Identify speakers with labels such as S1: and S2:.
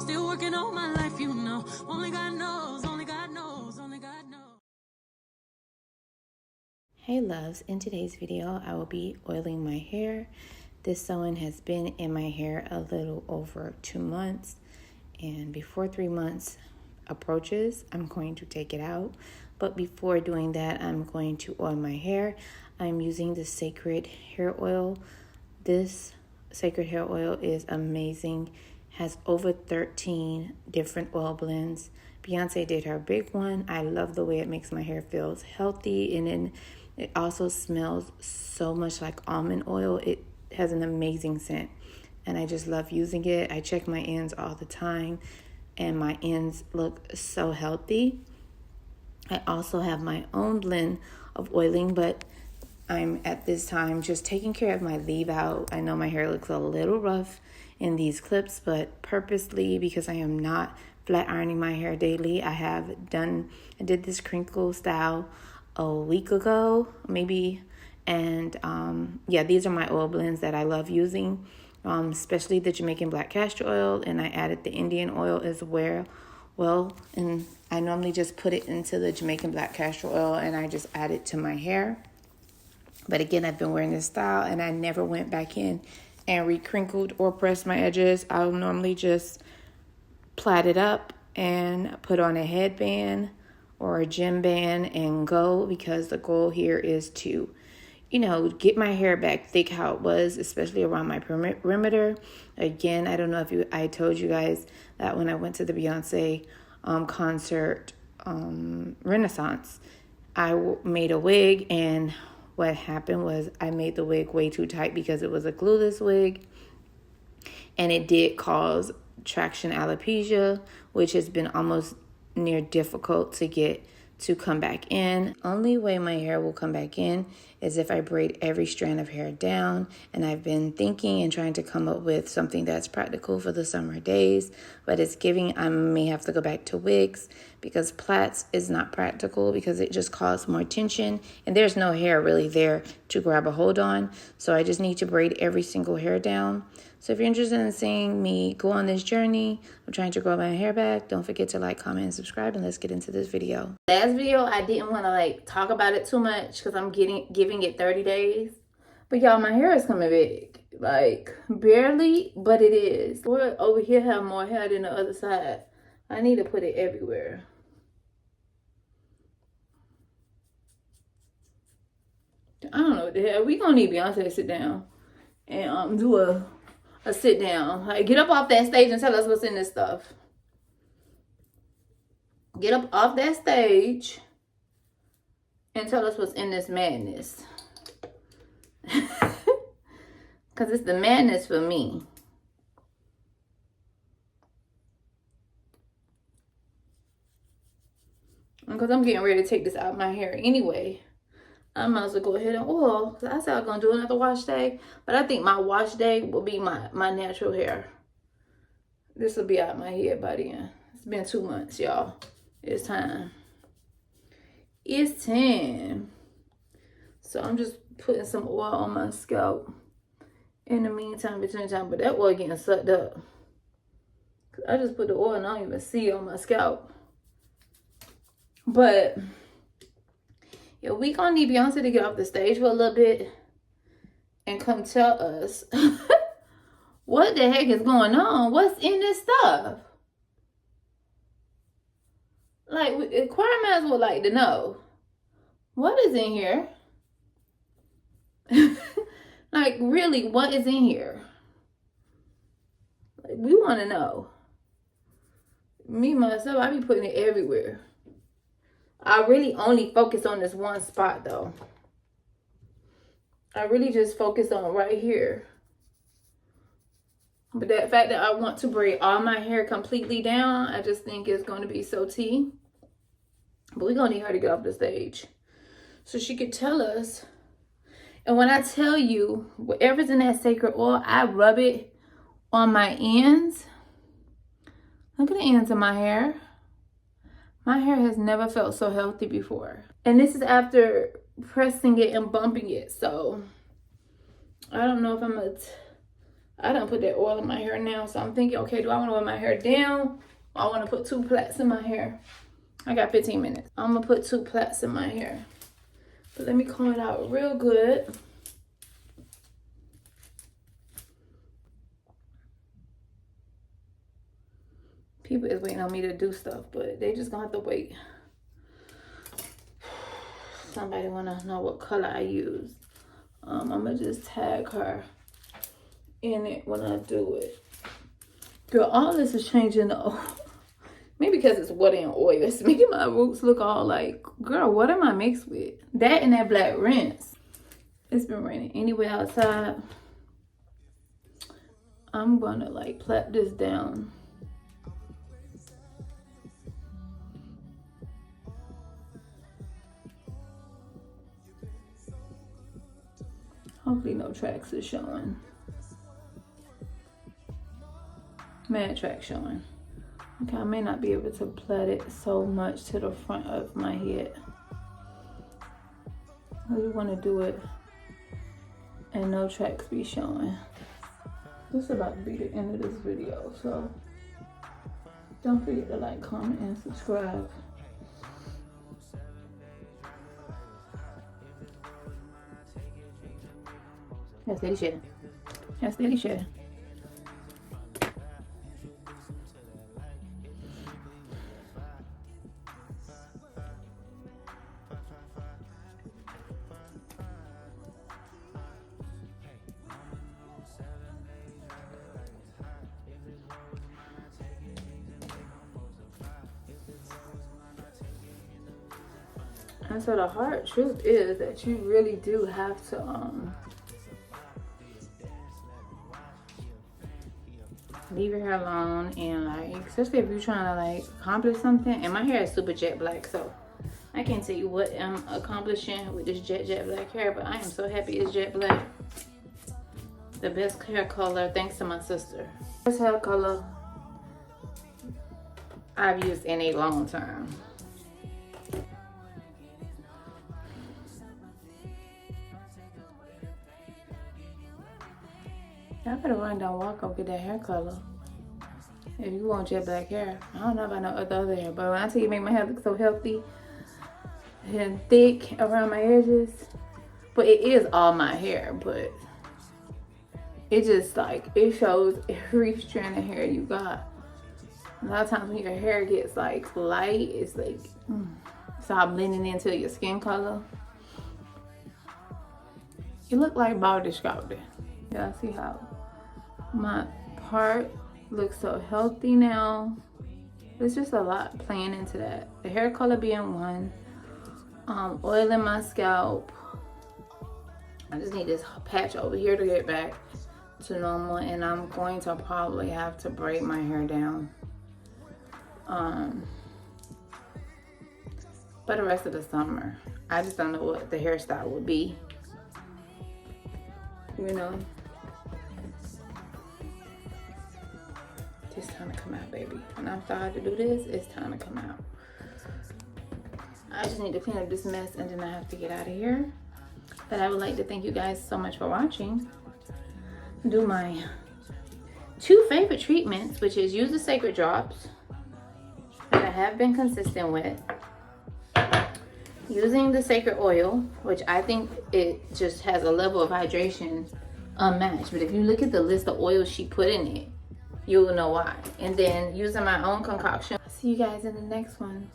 S1: Still working all my life, you know. Only God knows, only God knows, only God knows.
S2: Hey loves, in today's video I will be oiling my hair. This sewing has been in my hair a little over 2 months, and before 3 months approaches I'm going to take it out. But before doing that, I'm going to oil my hair. I'm using the Sacred Hair Oil. This Sacred Hair Oil is amazing, has over 13 different oil blends. Beyonce did her big one. I love the way it makes my hair feel healthy, and then it also smells so much like almond oil. It has an amazing scent, and I just love using it. I check my ends all the time, and my ends look so healthy. I also have my own blend of oiling, but I'm at this time just taking care of my leave out. I know my hair looks a little rough in these clips, but purposely, because I am not flat ironing my hair daily, I did this crinkle style a week ago, maybe. And yeah, these are my oil blends that I love using, especially the Jamaican black castor oil, and I added the Indian oil as well. And I normally just put it into the Jamaican black castor oil and I just add it to my hair. But again, I've been wearing this style and I never went back in and recrinkled or pressed my edges. I'll normally just plait it up and put on a headband or a gym band and go, because the goal here is to, get my hair back thick how it was, especially around my perimeter. Again, I don't know if I told you guys that when I went to the Beyonce concert, Renaissance, I made a wig, and what happened was I made the wig way too tight because it was a glueless wig, and it did cause traction alopecia, which has been almost near difficult to get to come back in. Only way my hair will come back in is if I braid every strand of hair down, and I've been thinking and trying to come up with something that's practical for the summer days, but it's giving I may have to go back to wigs, because plaits is not practical because it just causes more tension and there's no hair really there to grab a hold on. So I just need to braid every single hair down. So if you're interested in seeing me go on this journey of trying to grow my hair back, don't forget to like, comment, and subscribe, and let's get into this video. Last video, I didn't want to talk about it too much because I'm giving it 30 days. But y'all, my hair is coming back. Barely, but it is. Over here have more hair than the other side. I need to put it everywhere. I don't know what the hell. We gonna need Beyonce to sit down and do a sit down. Get up off that stage and tell us what's in this stuff. Get up off that stage and tell us what's in this madness. Because it's the madness for me. Because I'm getting ready to take this out of my hair anyway. I might as well go ahead and oil. Cause I said I was going to do another wash day. But I think my wash day will be my natural hair. This will be out of my head by then. It's been 2 months, y'all. It's time. It's time. So I'm just putting some oil on my scalp in the meantime, between time. But that oil getting sucked up. Cause I just put the oil and I don't even see it on my scalp. But yeah, we gonna need Beyonce to get off the stage for a little bit and come tell us what the heck is going on. What's in this stuff? The choir might as well like to know what is in here. Really, what is in here? We want to know. Me myself, I be putting it everywhere. I really only focus on this one spot though. I really just focus on right here. But that fact that I want to braid all my hair completely down, I just think it's going to be so tea. But we're going to need her to get off the stage so she could tell us. And when I tell you, whatever's in that sacred oil, I rub it on my ends. Look at the ends of my hair. My hair has never felt so healthy before. And this is after pressing it and bumping it. So I don't know if I'm going to I done put that oil in my hair now, so I'm thinking, okay, do I want to wear my hair down, or I want to put 2 plaits in my hair? I got 15 minutes. I'm gonna put 2 plaits in my hair, but let me comb it out real good. People is waiting on me to do stuff, but they just gonna have to wait. Somebody wanna know what color I use. I'm gonna just tag her in it when I do it. Girl, all this is changing though. Maybe because it's water and oil. It's making my roots look all like, girl, what am I mixed with? That and that black rinse. It's been raining anyway outside. I'm gonna like plait this down. Hopefully no tracks is showing. Mad track showing. Okay, I may not be able to plait it so much to the front of my head. I really want to do it and no tracks be showing. This is about to be the end of this video, so don't forget to like, comment, and subscribe. Yeah, steady shedding. Yeah, steady shedding. And so the hard truth is that you really do have to leave your hair alone, and like, especially if you're trying to like accomplish something. And my hair is super jet black, so I can't tell you what I'm accomplishing with this jet black hair, but I am so happy it's jet black. The best hair color, thanks to my sister. Best hair color I've used in a long time. I better run down Walk get that hair color. If you want jet black hair. I don't know about no other hair, but when I tell you make my hair look so healthy and thick around my edges. But it is all my hair, but it just like, it shows every strand of hair you got. A lot of times when your hair gets like light, it's like, start blending into your skin color. You look like Baldy Scouter. Y'all see how my part looks so healthy now? There's just a lot playing into that. The hair color being one, oil in my scalp. I just need this patch over here to get back to normal, and I'm going to probably have to braid my hair down for the rest of the summer. I just don't know what the hairstyle would be, you know. It's time to come out, baby. When I'm starting to do this, it's time to come out. I just need to clean up this mess and then I have to get out of here. But I would like to thank you guys so much for watching. Do my 2 favorite treatments, which is use the Sacred Drops that I have been consistent with. Using the Sacred Oil, which I think it just has a level of hydration unmatched. But if you look at the list of oils she put in it, you'll know why. And then using my own concoction. See you guys in the next one.